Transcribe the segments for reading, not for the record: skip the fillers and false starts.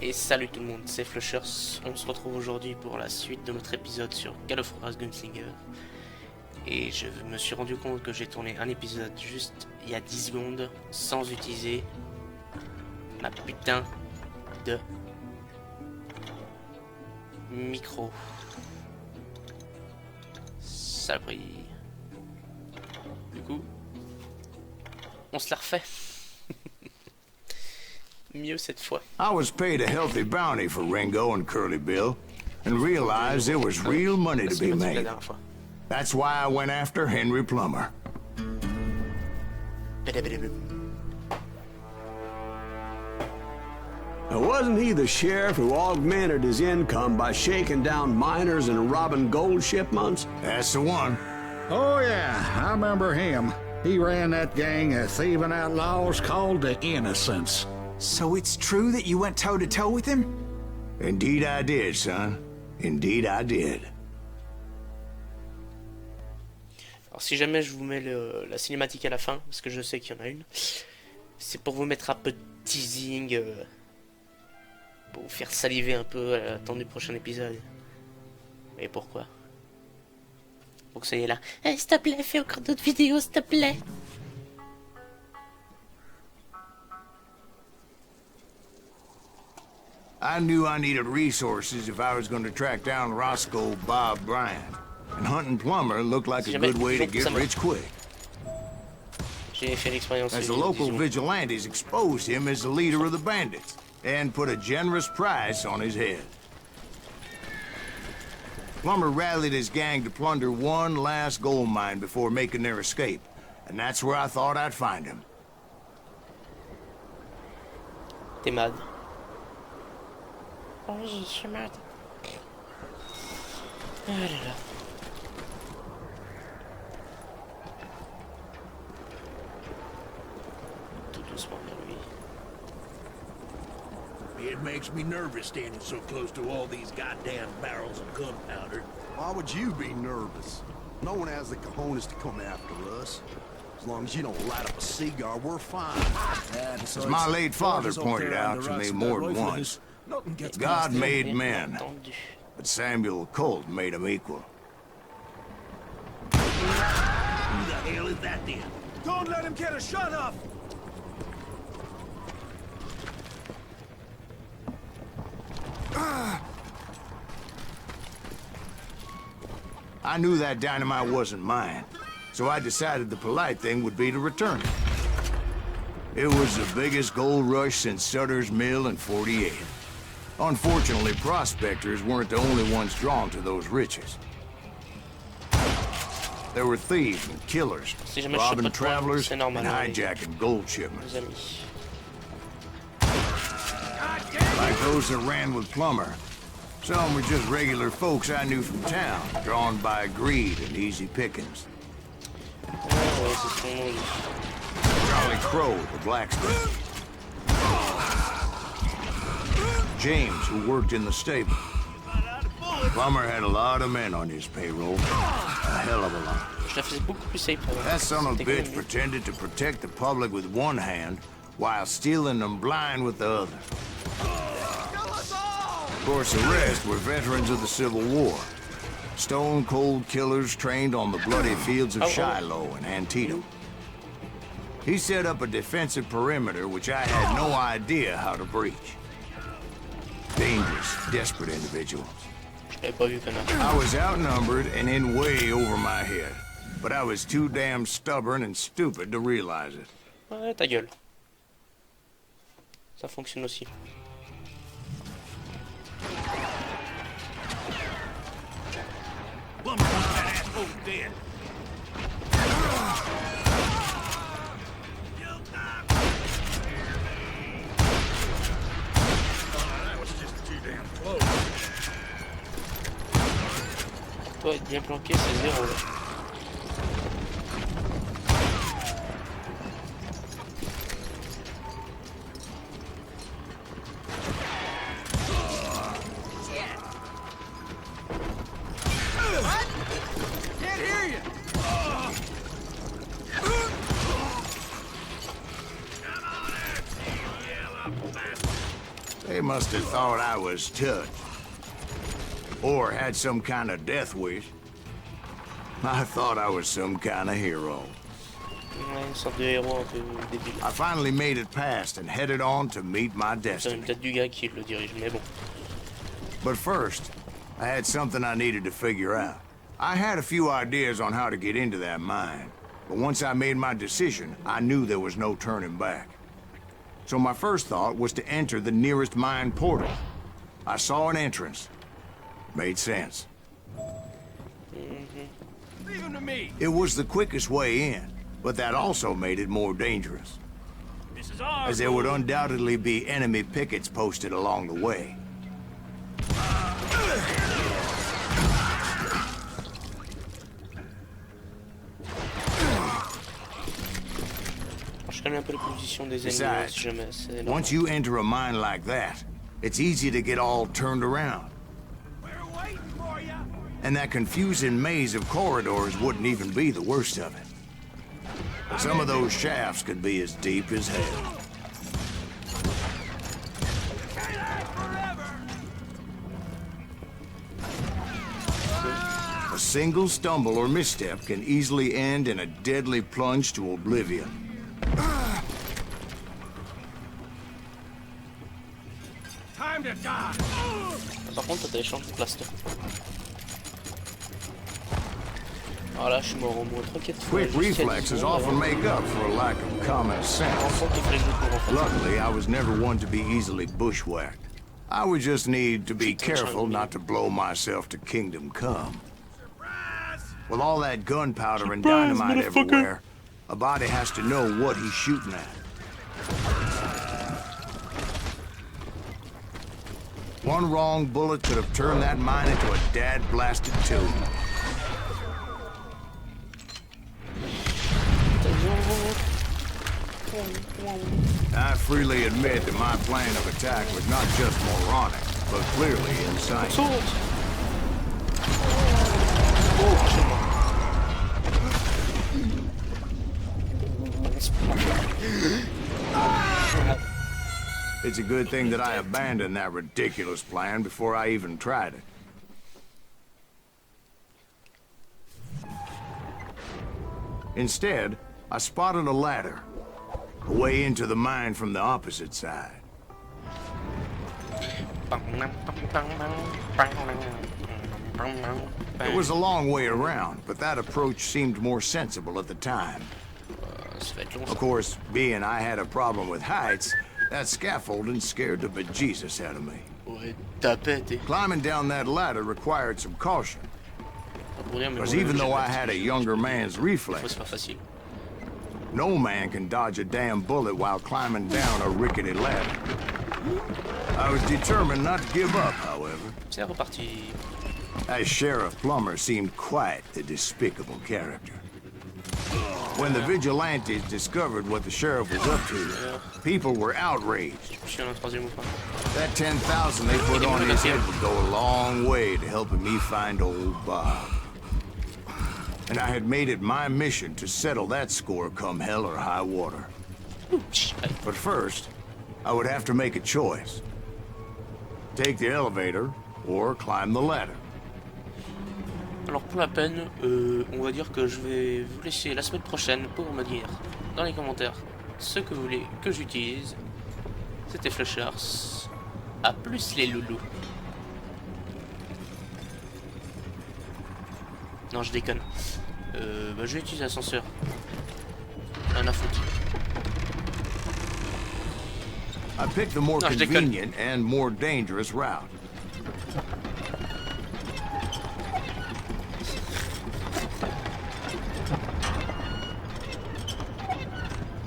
Et salut tout le monde, c'est Fluchers. On se retrouve aujourd'hui pour la suite de notre épisode sur Call of Juarez Gunslinger. Et je me suis rendu compte que j'ai tourné un épisode juste il y a 10 secondes sans utiliser ma putain de micro. Saloperie. Du coup, on se la refait. Mieux cette fois. I was paid a healthy bounty for Ringo and Curly Bill, and realized there was real money to be made. That's why I went after Henry Plummer. Now, wasn't he the sheriff who augmented his income by shaking down miners and robbing gold shipments? That's the one. Oh, yeah, I remember him. He ran that gang of thieving outlaws called the Innocents. So it's true that you went toe-to-toe with him? Indeed I did, son. Indeed I did. Alors si jamais je vous mets la cinématique à la fin, parce que je sais qu'il y en a une, c'est pour vous mettre un peu de teasing, pour vous faire saliver un peu à l'attente du prochain épisode. Et pourquoi? Pour que ça y est là. Hey, s'il te plaît, fais encore d'autres vidéos, s'il te plaît. I knew I needed resources if I was going to track down Roscoe Bob Bryant. And hunting Plummer looked like a good way to get rich quick. J'ai fait l'expérience. As the local vigilantes exposed him as the leader of the bandits, and put a generous price on his head. Plummer rallied his gang to plunder one last gold mine before making their escape, and that's where I thought I'd find him. T'es mad. Oui, je suis mad. Ah là là. Tout doucement vers lui. It makes me nervous standing so close to all these goddamn barrels of gunpowder. Why would you be nervous? No one has the cojones to come after us. As long as you don't light up a cigar, we're fine. As my late father pointed out to me more than once, God made men, but Samuel Colt made them equal. Who the hell is that then? Don't let him get a shot off! I knew that dynamite wasn't mine, so I decided the polite thing would be to return it. It was the biggest gold rush since Sutter's Mill in '48. Unfortunately, prospectors weren't the only ones drawn to those riches. There were thieves and killers, robbing travelers and hijacking gold shipments. Like those that ran with Plummer. Some were just regular folks I knew from town, drawn by greed and easy pickings. Charlie Crow, the blacksmith. James, who worked in the stable. Plummer had a lot of men on his payroll. A hell of a lot. That son of a bitch pretended to protect the public with one hand, while stealing them blind with the other. Of course, the rest were veterans of the Civil War. Stone-cold killers trained on the bloody fields of Shiloh and Antietam. He set up a defensive perimeter which I had no idea how to breach. Dangerous, desperate individuals. I was outnumbered and in way over my head, but I was too damn stubborn and stupid to realize it. Ouais, ta gueule. Ça fonctionne aussi. Plummer wants that asshole dead. Toi, être bien planqué, c'est 0 là. They must have thought I was touched. Or had some kind of death wish. I thought I was some kind of hero. Ouais, une sorte de héros un peu débile. I finally made it past and headed on to meet my C'est destiny. une tête du gars qui le dirige, mais bon. But first, I had something I needed to figure out. I had a few ideas on how to get into that mine, but once I made my decision, I knew there was no turning back. So my first thought was to enter the nearest mine portal. I saw an entrance. Made sense. Leave him to me. It was the quickest way in, but that also made it more dangerous, This is ours. as there would undoubtedly be enemy pickets posted along the way. Je connais un peu la position des ennemis, hein, si jamais c'est normal. Once you enter a mine like that, it's easy to get all turned around. We're waiting for you. And that confusing maze of corridors wouldn't even be the worst of it. But some of those shafts could be as deep as hell. A single stumble or misstep can easily end in a deadly plunge to oblivion. Time to die. Par contre, t'as échangé de plaster. Ah là, je suis mort au moins 3-4 fois. Quick reflexes often make up for a lack of common sense. Enfant qui ferait le coup en fait. Luckily, I was never one to be easily bushwhacked. I would just need to be careful not to blow myself to kingdom come. With all that gunpowder and dynamite everywhere, a body has to know what he's shooting at. One wrong bullet could have turned that mine into a dad-blasted tomb. I freely admit that my plan of attack was not just moronic, but clearly insane. It's a good thing that I abandoned that ridiculous plan before I even tried it. Instead, I spotted a ladder, a way into the mine from the opposite side. It was a long way around, but that approach seemed more sensible at the time. Ça va être long, ça. Of course, being I had a problem with heights, that scaffolding scared the bejesus out of me. Ouais, tapette. Climbing down that ladder required some caution, because even though I had a younger man's Des fois, reflex, c'est pas facile. no man can dodge a damn bullet while climbing down a rickety ladder. I was determined not to give up, however, C'est reparti. as Sheriff Plummer seemed quite a despicable character. When the vigilantes discovered what the sheriff was up to, people were outraged. Je suis à la troisième ou pas. That 10,000 they put on his head would go a long way to helping me find old Bob. And I had made it my mission to settle that score come hell or high water. But first, I would have to make a choice. Take the elevator or climb the ladder. Alors pour la peine, on va dire que je vais vous laisser la semaine prochaine pour me dire dans les commentaires ce que vous voulez que j'utilise. C'était Fluchers. A plus les loulous. Non, je déconne. Bah, je vais utiliser l'ascenseur. Rien à foutre. I picked the more No, je déconne. convenient and more dangerous route.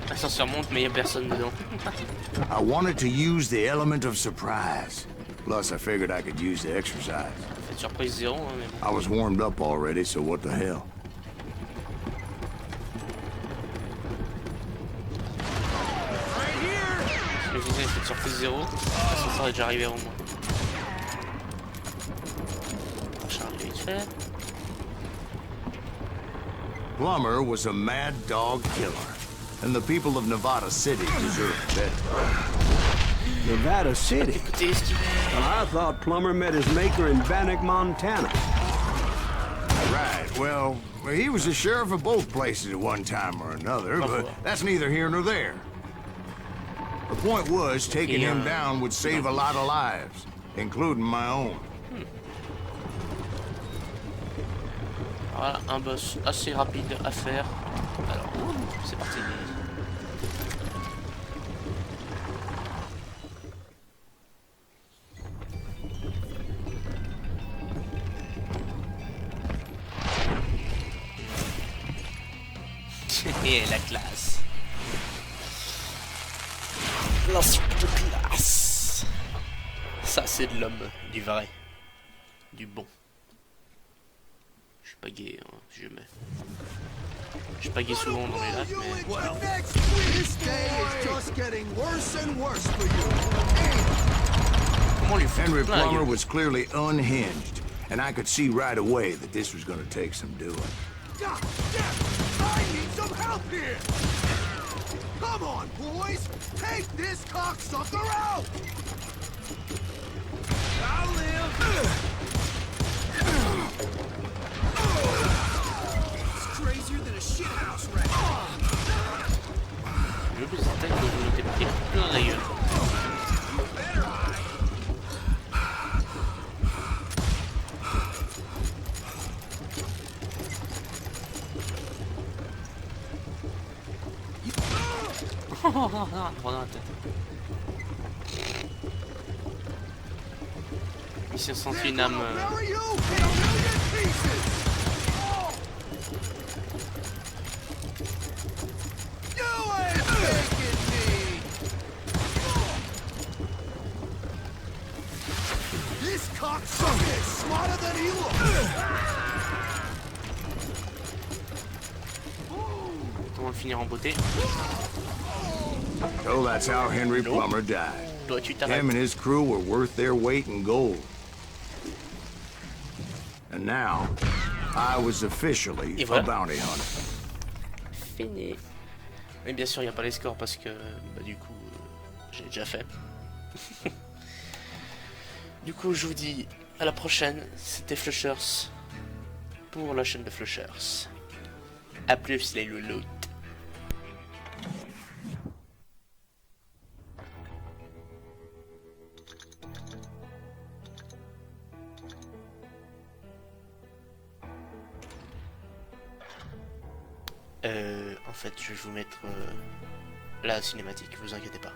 L'ascenseur monte, mais il n'y a personne dedans. I wanted to use the element of surprise. Plus, I figured I could use the exercise. Faites surprise 0, hein, mais bon. I was warmed up already, so what the hell? Je le disais, faites surprise 0. L'ascenseur est déjà arrivé avant moi. On va charger vite fait. Plummer was a mad dog killer, and the people of Nevada City deserved better. Nevada City. Écoutez, ce qu'il est. Well, I thought Plummer met his maker in Bannock, Montana. Right, well, he was the sheriff of both places at one time or another, but that's neither here nor there. The point was, taking him down would save a lot of lives, including my own. Voilà, un boss assez rapide à faire. Alors, c'est parti. Et la classe. L'insulte de classe. Ça, c'est de l'homme, du vrai, du bon. Je suis pas gay, hein, jamais. Je suis pas gay souvent dans les lacs, mais... Comment lui foutre Henry plein la Plummer gueule? was clearly unhinged, and I could see right away that this was going to take some doing. I need some help here! Come on, boys! Take this cocksucker out! I'll live! It's crazier than a shithouse rat! Je veux plus attaque que vous mettez pris plein la gueule. Dans la tête. Il s'est senti une âme. This cocksucker is smarter than he looks! Comment le finir en beauté? So that's how Henry Plummer died. Toi, tu t'arrêtes. Him and his crew were worth their weight in gold. And now, I was officially a bounty hunter. Fini. Et bien sûr, il n'y a pas les scores parce que, bah, du coup, j'ai déjà fait. Du coup, je vous dis à la prochaine. C'était Fluchers pour la chaîne de Fluchers. A plus les louloutes. En fait, je vais vous mettre la cinématique, vous inquiétez pas.